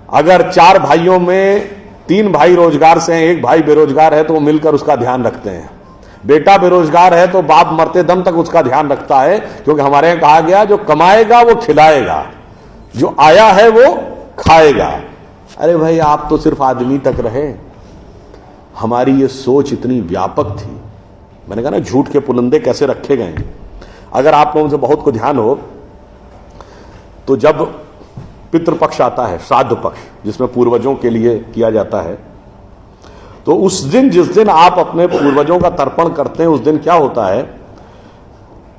अगर 4 भाइयों में 3 भाई रोजगार से हैं, 1 भाई बेरोजगार है, तो वो मिलकर उसका ध्यान रखते हैं। बेटा बेरोजगार है तो बाप मरते दम तक उसका ध्यान रखता है, क्योंकि हमारे यहां कहा गया जो कमाएगा वो खिलाएगा, जो आया है वो खाएगा। अरे भाई, आप तो सिर्फ आदमी तक रहे। हमारी ये सोच इतनी व्यापक थी। मैंने कहा ना, झूठ के पुलंदे कैसे रखे गए। अगर आप लोगों से बहुत को ध्यान हो तो जब पितृपक्ष आता है, श्राद्ध पक्ष, जिसमें पूर्वजों के लिए किया जाता है, तो उस दिन, जिस दिन आप अपने पूर्वजों का तर्पण करते हैं, उस दिन क्या होता है,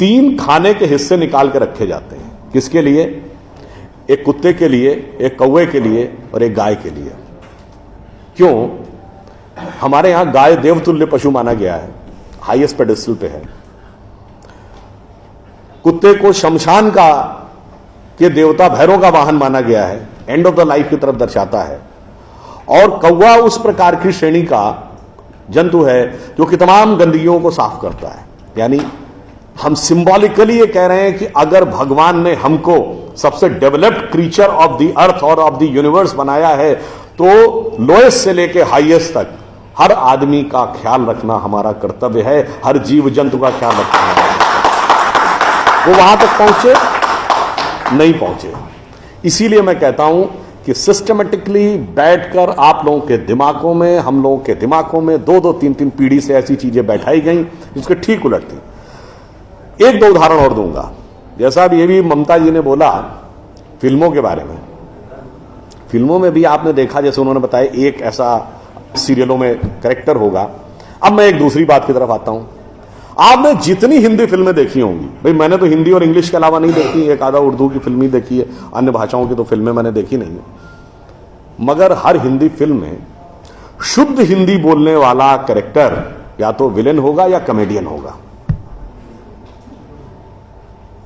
3 खाने के हिस्से निकाल के रखे जाते हैं। किसके लिए? एक कुत्ते के लिए, एक कौवे के लिए और एक गाय के लिए। क्यों? हमारे यहां गाय देवतुल्य पशु माना गया है, हाईएस्ट पेडेस्टल पे है। कुत्ते को शमशान का के देवता भैरव का वाहन माना गया है, एंड ऑफ द लाइफ की तरफ दर्शाता है। और कौवा उस प्रकार की श्रेणी का जंतु है जो कि तमाम गंदगियों को साफ करता है। यानी हम सिंबॉलिकली ये कह रहे हैं कि अगर भगवान ने हमको सबसे developed creature of the earth और ऑफ द यूनिवर्स बनाया है, तो लोएस्ट से लेके हाईएस्ट तक हर आदमी का ख्याल रखना हमारा कर्तव्य है, हर जीव जंतु का ख्याल रखना हमारा कर्तव्य है। वो वहां तक पहुंचे नहीं पहुंचे। इसीलिए मैं कहता हूं कि सिस्टमेटिकली बैठकर आप लोगों के दिमागों में, हम लोगों के दिमागों में 2-2, 3-3 पीढ़ी से ऐसी चीजें बैठाई गई जिसके ठीक उलट थी। 1-2 उदाहरण और दूंगा। जैसा अब ये भी ममता जी ने बोला फिल्मों के बारे में, फिल्मों में भी आपने देखा, जैसे उन्होंने बताया, एक ऐसा सीरियलों में कैरेक्टर होगा। अब मैं एक दूसरी बात की तरफ आता हूं। आपने जितनी हिंदी फिल्में देखी होंगी, भाई मैंने तो हिंदी और इंग्लिश के अलावा नहीं देखी, एक आधा उर्दू की फिल्म ही देखी है, अन्य भाषाओं की तो फिल्में मैंने देखी नहीं है। मगर हर हिंदी फिल्म में शुद्ध हिंदी बोलने वाला कैरेक्टर या तो विलेन होगा या कॉमेडियन होगा।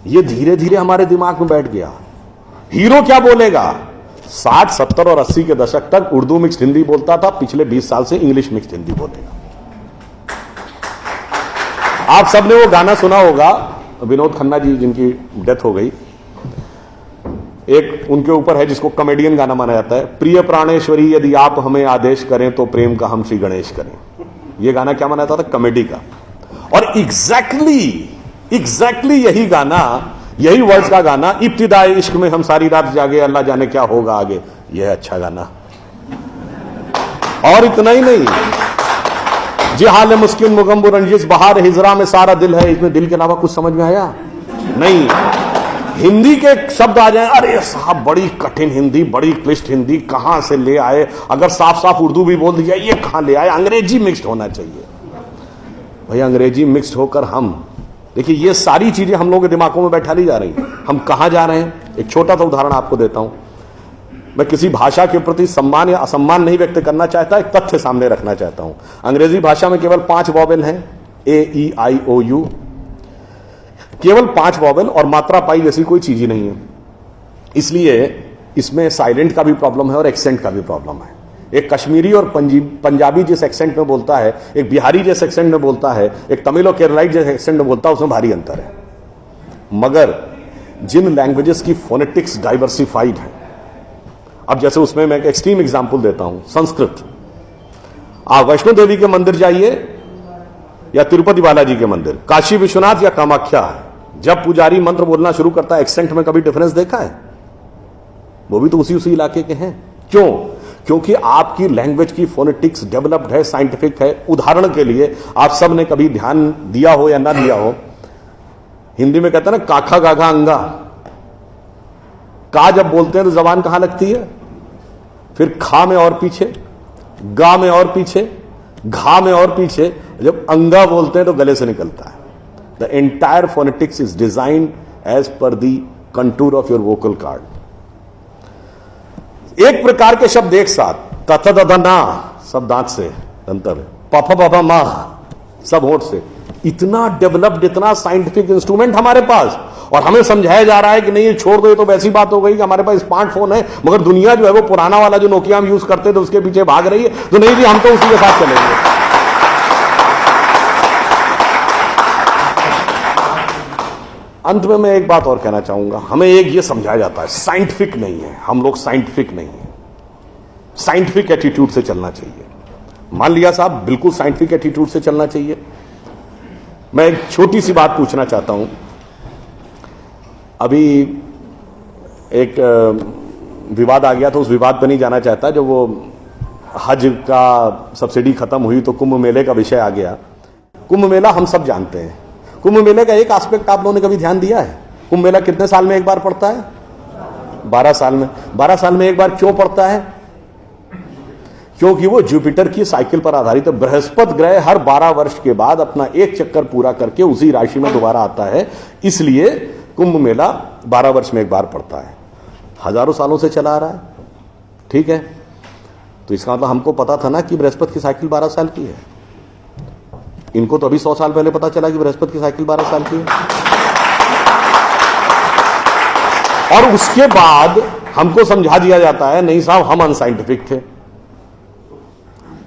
ये धीरे धीरे हमारे दिमाग में बैठ गया। हीरो क्या बोलेगा? 60, 70 और 80 के दशक तक उर्दू मिक्स्ड हिंदी बोलता था, पिछले 20 साल से इंग्लिश मिक्स्ड हिंदी बोलेगा। आप सबने वो गाना सुना होगा, विनोद खन्ना जी जिनकी डेथ हो गई, एक उनके ऊपर है जिसको कॉमेडियन गाना माना जाता है, प्रिय प्राणेश्वरी यदि आप हमें आदेश करें तो प्रेम का हम श्री गणेश करें। ये गाना क्या माना जाता था? कॉमेडी का। और एग्जैक्टली यही गाना, यही वर्ड्स का गाना, इब्तिदाए इश्क में हम सारी रात जागे अल्लाह जाने क्या होगा आगे, यह है अच्छा गाना। और इतना ही नहीं, जी हाल मुस्किन मुगम्बु रंजिश बहार हिजरा में सारा दिल है, इसमें दिल के अलावा कुछ समझ में आया नहीं। हिंदी के शब्द आ जाए, अरे साहब बड़ी कठिन हिंदी, बड़ी क्लिष्ट हिंदी, कहां से ले आए? अगर साफ साफ उर्दू भी बोल दिया, ये कहां ले आए? अंग्रेजी मिक्स्ड होना चाहिए। भाई अंग्रेजी मिक्स्ड होकर हम, देखिए ये सारी चीजें हम लोगों के दिमागों में बैठा ली जा रही हैं। हम कहां जा रहे हैं? एक छोटा सा उदाहरण आपको देता हूं। मैं किसी भाषा के प्रति सम्मान या असम्मान नहीं व्यक्त करना चाहता, एक तथ्य सामने रखना चाहता हूं। अंग्रेजी भाषा में केवल 5 वॉवेल हैं, AEIOU, केवल 5 वॉवेल, और मात्रा पाई जैसी कोई चीज ही नहीं है। इसलिए इसमें साइलेंट का भी प्रॉब्लम है और एक्सेंट का भी प्रॉब्लम है। एक कश्मीरी और पंजाबी जिस एक्सेंट में बोलता है, एक बिहारी जिस एक्सेंट में बोलता है, एक तमिल और केरलाई जिस एक्सेंट में बोलता है, उसमें भारी अंतर है। मगर जिन लैंग्वेजेस की फोनेटिक्स डाइवर्सिफाइड है, अब जैसे उसमें मैं एक एक्सट्रीम एग्जांपल देता हूं, संस्कृत। आप वैष्णो देवी के मंदिर जाइए या तिरुपति बालाजी के मंदिर, काशी विश्वनाथ या कामाख्या, जब पुजारी मंत्र बोलना शुरू करता है, एक्सेंट में कभी डिफरेंस देखा है? वो भी तो उसी इलाके के हैं। क्यों? क्योंकि आपकी लैंग्वेज की फोनेटिक्स डेवलप्ड है, साइंटिफिक है। उदाहरण के लिए, आप सब ने कभी ध्यान दिया हो या ना दिया हो, हिंदी में कहते हैं ना काखा गाघा अंगा, का जब बोलते हैं तो जबान कहां लगती है? फिर खा में और पीछे, गा में और पीछे, घा में और पीछे, जब अंगा बोलते हैं तो गले से निकलता है। The entire phonetics is designed as per the contour of your vocal cord. एक प्रकार के शब्द एक साथ, तथ दध ना सब दांत से अंतर है, पफ पफ मा सब होठ से। इतना डेवलप्ड, इतना साइंटिफिक इंस्ट्रूमेंट हमारे पास, और हमें समझाया जा रहा है कि नहीं ये छोड़ दो, ये तो वैसी बात हो गई कि हमारे पास स्मार्टफोन है। मगर दुनिया जो है वो पुराना वाला जो नोकिया हम यूज करते थे उसके पीछे भाग रही है। तो नहीं जी, हम तो उसी के साथ चलेंगे। अंत में मैं एक बात और कहना चाहूंगा, हमें एक ये समझाया जाता है साइंटिफिक नहीं है, हम लोग साइंटिफिक नहीं है। साइंटिफिक एटीट्यूड से चलना चाहिए। मान लिया साहब, बिल्कुल साइंटिफिक एटीट्यूड से चलना चाहिए। मैं एक छोटी सी बात पूछना चाहता हूं। अभी एक विवाद आ गया, तो उस विवाद पर नहीं जाना चाहता। जो वो हज का सब्सिडी खत्म हुई तो कुंभ मेले का विषय आ गया। कुंभ मेला हम सब जानते हैं। कुंभ मेले का एक एस्पेक्ट आप लोगों ने कभी ध्यान दिया है? कुंभ मेला कितने साल में एक बार पड़ता है? 12 साल में। 12 साल में एक बार क्यों पड़ता है? क्योंकि वो जुपिटर की साइकिल पर आधारित है। बृहस्पति ग्रह हर 12 वर्ष के बाद अपना एक चक्कर पूरा करके उसी राशि में दोबारा आता है, इसलिए कुंभ मेला 12 वर्ष में एक बार पड़ता है। हजारों सालों से चला आ रहा है, ठीक है। तो इसका मतलब हमको पता था ना कि बृहस्पति की साइकिल 12 साल की है। इनको तो अभी 100 साल पहले पता चला कि बृहस्पति की साइकिल 12 साल की है। और उसके बाद हमको समझा दिया जाता है नहीं साहब हम अनसाइंटिफिक थे।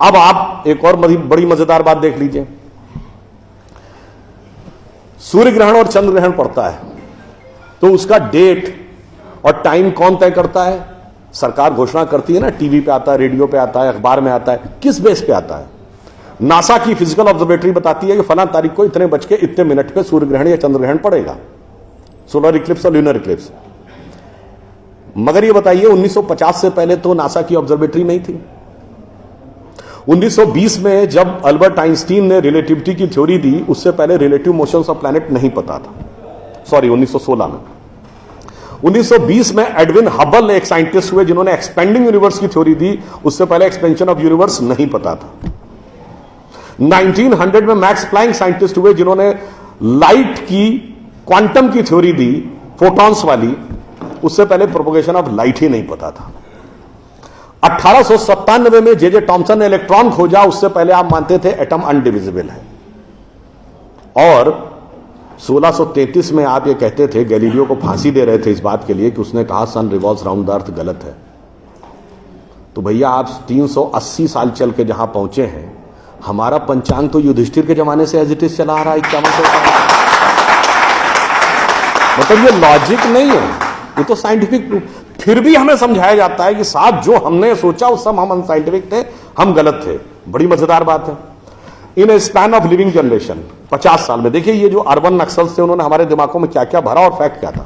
अब आप एक और बड़ी मजेदार बात देख लीजिए। सूर्य ग्रहण और चंद्र ग्रहण पड़ता है तो उसका डेट और टाइम कौन तय करता है? सरकार घोषणा करती है ना, टीवी पे आता है, रेडियो पे आता है, अखबार में आता है। किस बेस पे आता है? नासा की फिजिकल ऑब्जर्वेटरी बताती है कि फलां तारीख को इतने बज के इतने मिनट पे सूर्य ग्रहण या चंद्र ग्रहण पड़ेगा, सोलर इक्लिप्स और ल्यूनर इक्लिप्स। मगर ये बताइए 1950 से पहले तो नासा की ऑब्जर्वेटरी नहीं थी। 1920 में जब अल्बर्ट आइंस्टीन ने रिलेटिविटी की थ्योरी दी, उससे पहले रिलेटिव मोशंस ऑफ प्लैनेट नहीं पता था। सॉरी, 1916 में। 1920 में एडविन हबल एक साइंटिस्ट हुए जिन्होंने एक्सपेंडिंग यूनिवर्स की थ्योरी दी, उससे पहले एक्सपेंशन ऑफ यूनिवर्स नहीं पता था। 1900 में मैक्स प्लैंक साइंटिस्ट हुए जिन्होंने लाइट की क्वांटम की थ्योरी दी, फोटॉन्स वाली, उससे पहले प्रोपोगेशन ऑफ लाइट ही नहीं पता था। 1897 में जे टॉमसन ने इलेक्ट्रॉन खोजा, उससे पहले आप मानते थे एटम अनडिविजिबल है। और 1633 में आप ये कहते थे, गैलीलियो को फांसी दे रहे थे इस बात के लिए कि उसने कहा सन रिवॉल्व्स राउंड द अर्थ गलत है। तो भैया आप 380 साल चल के जहां पहुंचे हैं, हमारा पंचांग तो युधिष्ठिर के जमाने से एज इट इज चला आ रहा है 5100 साल। मतलब ये लॉजिक नहीं है, ये तो साइंटिफिक प्रूफ। फिर भी हमें समझाया जाता है कि साहब जो हमने सोचा उस सब हम अनसाइंटिफिक थे, हम गलत थे। बड़ी मजेदार बात है। इन ए स्पैन ऑफ लिविंग जनरेशन, 50 साल में देखिए ये जो अर्बन नक्सल्स थे उन्होंने हमारे दिमागों में क्या क्या भरा और फैक्ट क्या था।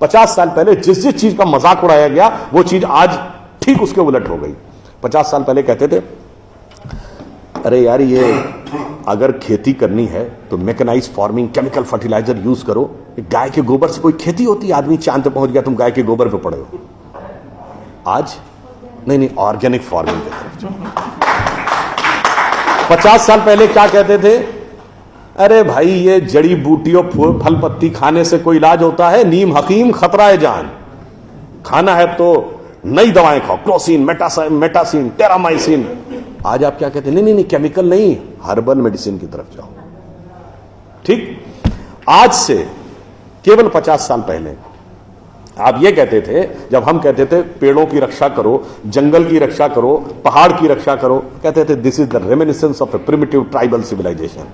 50 साल पहले जिस जिस चीज का मजाक उड़ाया गया वो चीज आज ठीक उसके उलट हो गई। 50 साल पहले कहते थे अरे यार ये अगर खेती करनी है तो mechanised farming, chemical fertiliser use करो। गाय के गोबर से कोई खेती होती है? आदमी चांद पे पहुंच गया, तुम गाय के गोबर पे पड़े हो। आज नहीं, ऑर्गेनिक फार्मिंग की तरफ जाओ। 50 साल पहले क्या कहते थे? अरे भाई ये जड़ी बूटियों फल पत्ती खाने से कोई इलाज होता है? नीम हकीम खतरा है जान। खाना है तो नई दवाएं खाओ, क्लोसिन, मेटासिन, टेरामाइसिन। आज आप क्या कहते हैं? नहीं, केमिकल नहीं, हर्बल मेडिसिन की तरफ जाओ। ठीक, आज से केवल 50 साल पहले आप ये कहते थे, जब हम कहते थे पेड़ों की रक्षा करो, जंगल की रक्षा करो, पहाड़ की रक्षा करो, कहते थे this is the reminiscence of a primitive tribal civilisation.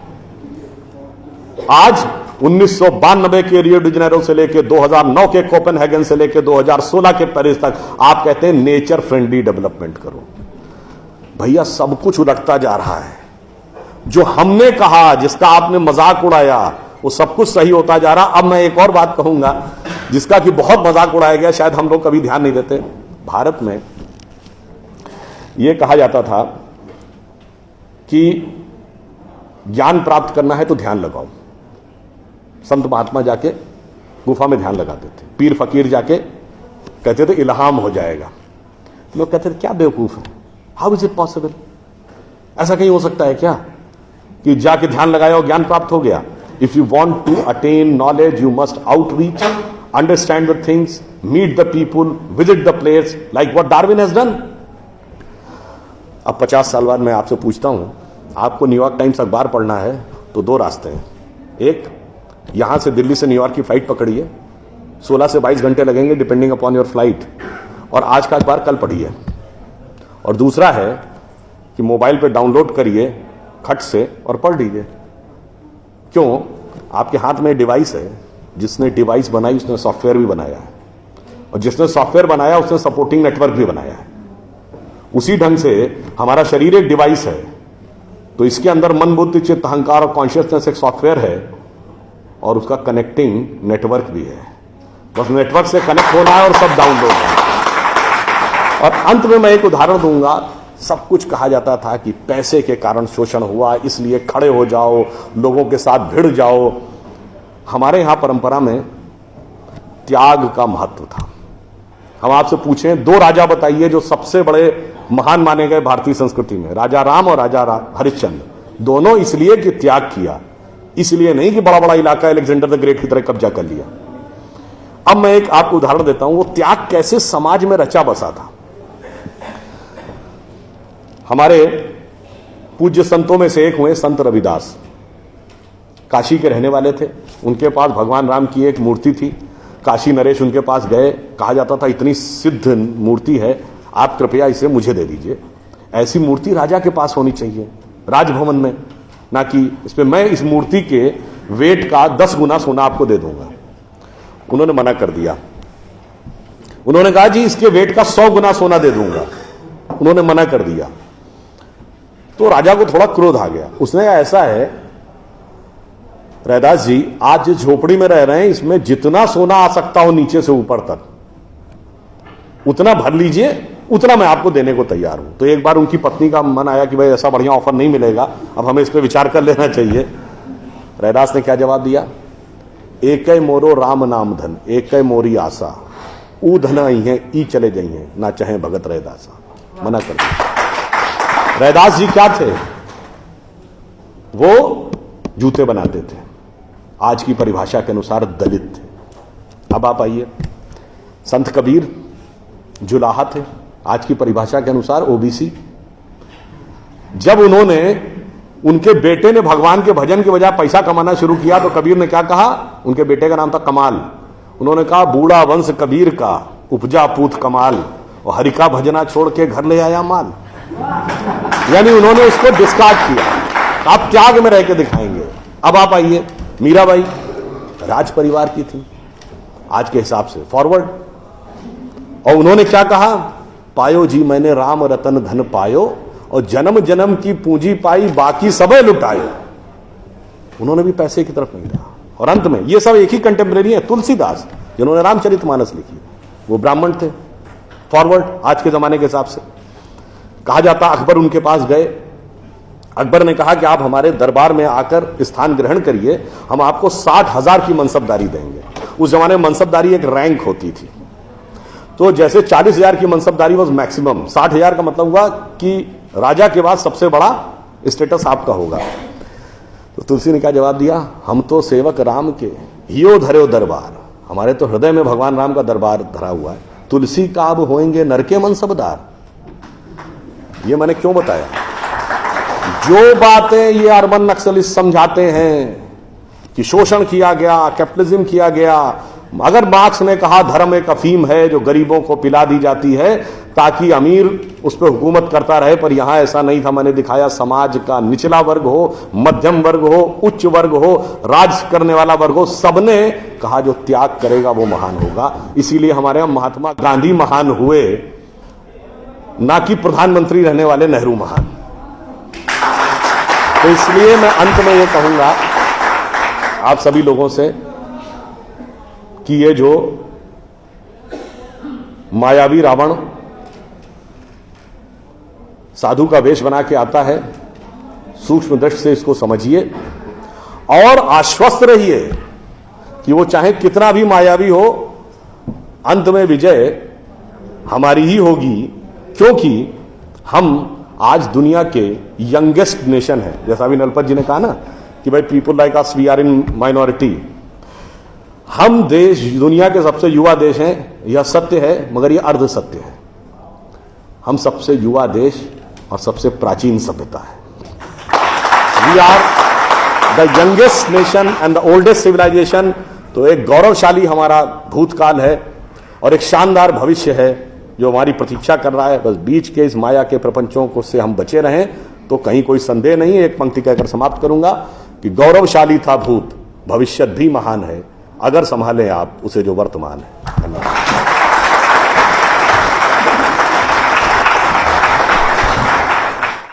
आज 1992 के रियो डी जेनेरो से लेकर 2009 के कोपेनहेगन से लेकर 2016 के पेरिस तक आप कहते हैं नेचर फ्रेंडली डेवलपमेंट करो। भैया सब कुछ उलटता जा रहा है। जो हमने कहा, जिसका आपने मजाक उड़ाया, वो सब कुछ सही होता जा रहा। अब मैं एक और बात कहूंगा जिसका कि बहुत मजाक उड़ाया गया, शायद हम लोग कभी ध्यान नहीं देते। भारत में यह कहा जाता था कि ज्ञान प्राप्त करना है तो ध्यान लगाओ। संत महात्मा जाके गुफा में ध्यान लगाते थे, पीर फकीर जाके कहते थे इल्हाम हो जाएगा। लोग कहते थे क्या बेवकूफ है, हाउ इज इट पॉसिबल? ऐसा कहीं हो सकता है क्या कि जाके ध्यान लगाया और ज्ञान प्राप्त हो गया? If you want to attain knowledge you must outreach, understand the things, meet the people, visit the place, like what Darwin has done. अब 50 साल बाद मैं आपसे पूछता हूं, आपको न्यूयॉर्क टाइम्स अखबार पढ़ना है तो दो रास्ते हैं। एक, यहां से दिल्ली से न्यूयॉर्क की फ्लाइट पकड़िए, 16 से 22 घंटे लगेंगे डिपेंडिंग अपॉन योर फ्लाइट, और आज का अखबार कल पढ़िए। और दूसरा है कि मोबाइल पे डाउनलोड करिए खट से और पढ़ लीजिए। क्यों? आपके हाथ में डिवाइस है, जिसने डिवाइस बनाई उसने सॉफ्टवेयर भी बनाया है, और जिसने सॉफ्टवेयर बनाया उसने सपोर्टिंग नेटवर्क भी बनाया है। उसी ढंग से हमारा शरीर एक डिवाइस है, तो इसके अंदर मन, बुद्धि, चित्त, अहंकार और कॉन्शियसनेस एक सॉफ्टवेयर है और उसका कनेक्टिंग नेटवर्क भी है। बस नेटवर्क से कनेक्ट होना है और सब डाउनलोड है। और अंत में मैं एक उदाहरण दूंगा। सब कुछ कहा जाता था कि पैसे के कारण शोषण हुआ, इसलिए खड़े हो जाओ, लोगों के साथ भिड़ जाओ। हमारे यहां परंपरा में त्याग का महत्व था। हम आपसे पूछें, दो राजा बताइए जो सबसे बड़े महान माने गए भारतीय संस्कृति में, राजा राम और राजा हरिश्चंद्र। दोनों इसलिए कि त्याग किया, इसलिए नहीं कि बड़ा बड़ा इलाका अलेक्जेंडर द ग्रेट की तरह कब्जा कर लिया। अब मैं एक आपको उदाहरण देता हूं, वो त्याग कैसे समाज में रचा बसा था। हमारे पूज्य संतों में से एक हुए संत रविदास, काशी के रहने वाले थे। उनके पास भगवान राम की एक मूर्ति थी। काशी नरेश उनके पास गए, कहा जाता था इतनी सिद्ध मूर्ति है, आप कृपया इसे मुझे दे दीजिए। ऐसी मूर्ति राजा के पास होनी चाहिए राजभवन में, ना कि इसमें मैं इस मूर्ति के वेट का 10 गुना सोना आपको दे दूंगा। उन्होंने मना कर दिया। उन्होंने कहा जी इसके वेट का 100 गुना सोना दे दूंगा। उन्होंने मना कर दिया। तो राजा को थोड़ा क्रोध आ गया। उसने कहा ऐसा है रैदास जी, आज जिस झोपड़ी में रह रहे हैं इसमें जितना सोना आ सकता हो नीचे से ऊपर तक उतना भर लीजिए, उतना मैं आपको देने को तैयार हूं। तो एक बार उनकी पत्नी का मन आया कि भाई ऐसा बढ़िया ऑफर नहीं मिलेगा, अब हमें इस पर विचार कर लेना चाहिए। रैदास ने क्या जवाब दिया? एक मोरो राम नाम धन, एक मोरी आशा, ऊ धन आई है ई चले गई हैं, ना चाहे भगत रैदासा। मना कर दिया। रैदास जी क्या थे? वो जूते बनाते थे, आज की परिभाषा के अनुसार दलित थे। अब आप आइए, संत कबीर जुलाहा थे, आज की परिभाषा के अनुसार ओबीसी। जब उन्होंने, उनके बेटे ने भगवान के भजन के बजाय पैसा कमाना शुरू किया तो कबीर ने क्या कहा? उनके बेटे का नाम था कमाल। उन्होंने कहा बूढ़ा वंश कबीर का, उपजा पूत कमाल, और हरि का भजना छोड़ के घर ले आया माल। यानी उन्होंने उसको डिस्कार्ड किया। आप त्याग में रह के दिखाएंगे। अब आप आइए, मीराबाई राज परिवार की थी आज के हिसाब से, फॉरवर्ड। और उन्होंने क्या कहा? पायो जी मैंने राम रतन धन पायो, और जन्म जन्म की पूंजी पाई बाकी सबे लुटायो। उन्होंने भी पैसे की तरफ नहीं रहा। और अंत में ये सब एक ही कंटेम्परेरी है, तुलसीदास जिन्होंने रामचरितमानस लिखी, वो ब्राह्मण थे, फॉरवर्ड आज के जमाने के हिसाब से। कहा जाता अकबर उनके पास गए। अकबर ने कहा कि आप हमारे दरबार में आकर स्थान ग्रहण करिए, हम आपको 60,000 की मनसबदारी देंगे। उस जमाने में मनसबदारी एक रैंक होती थी। तो जैसे 40,000 की मनसबदारी वॉज मैक्सिमम, 60,000 का मतलब हुआ कि राजा के बाद सबसे बड़ा स्टेटस आपका होगा। तो तुलसी ने क्या जवाब दिया? हम तो सेवक राम के हियो धरो दरबार, हमारे तो हृदय में भगवान राम का दरबार धरा हुआ है। तुलसी का अब होएंगे नर के मनसबदार। ये मैंने क्यों बताया? जो बातें ये अर्बन नक्सलिस्ट समझाते हैं कि शोषण किया गया, कैपिटलिज्म किया गया, अगर मार्क्स ने कहा धर्म एक अफीम है जो गरीबों को पिला दी जाती है ताकि अमीर उस पर हुकूमत करता रहे, पर यहां ऐसा नहीं था। मैंने दिखाया समाज का निचला वर्ग हो, मध्यम वर्ग हो, उच्च वर्ग हो, राज करने वाला वर्ग हो, सबने कहा जो त्याग करेगा वो महान होगा। इसीलिए हमारे यहां महात्मा गांधी महान हुए, ना कि प्रधानमंत्री रहने वाले नेहरू महान। तो इसलिए मैं अंत में ये कहूंगा आप सभी लोगों से कि ये जो मायावी रावण साधु का वेश बना के आता है, सूक्ष्म दृष्टि से इसको समझिए और आश्वस्त रहिए कि वो चाहे कितना भी मायावी हो, अंत में विजय हमारी ही होगी, क्योंकि हम आज दुनिया के यंगेस्ट नेशन है। जैसा अभी नलपत जी ने कहा ना कि भाई people like us we are in minority. हम देश दुनिया के सबसे युवा देश हैं, यह सत्य है, मगर यह अर्ध सत्य है। हम सबसे युवा देश और सबसे प्राचीन सभ्यता है। We are the youngest nation and the oldest civilisation. तो एक गौरवशाली हमारा भूतकाल है और एक शानदार भविष्य है जो हमारी प्रतीक्षा कर रहा है। बस बीच के इस माया के प्रपंचों को से हम बचे रहें तो कहीं कोई संदेह नहीं। एक पंक्ति कहकर समाप्त करूंगा कि गौरवशाली था भूत, भविष्य भी महान है, अगर संभालें आप उसे जो वर्तमान है। धन्यवाद।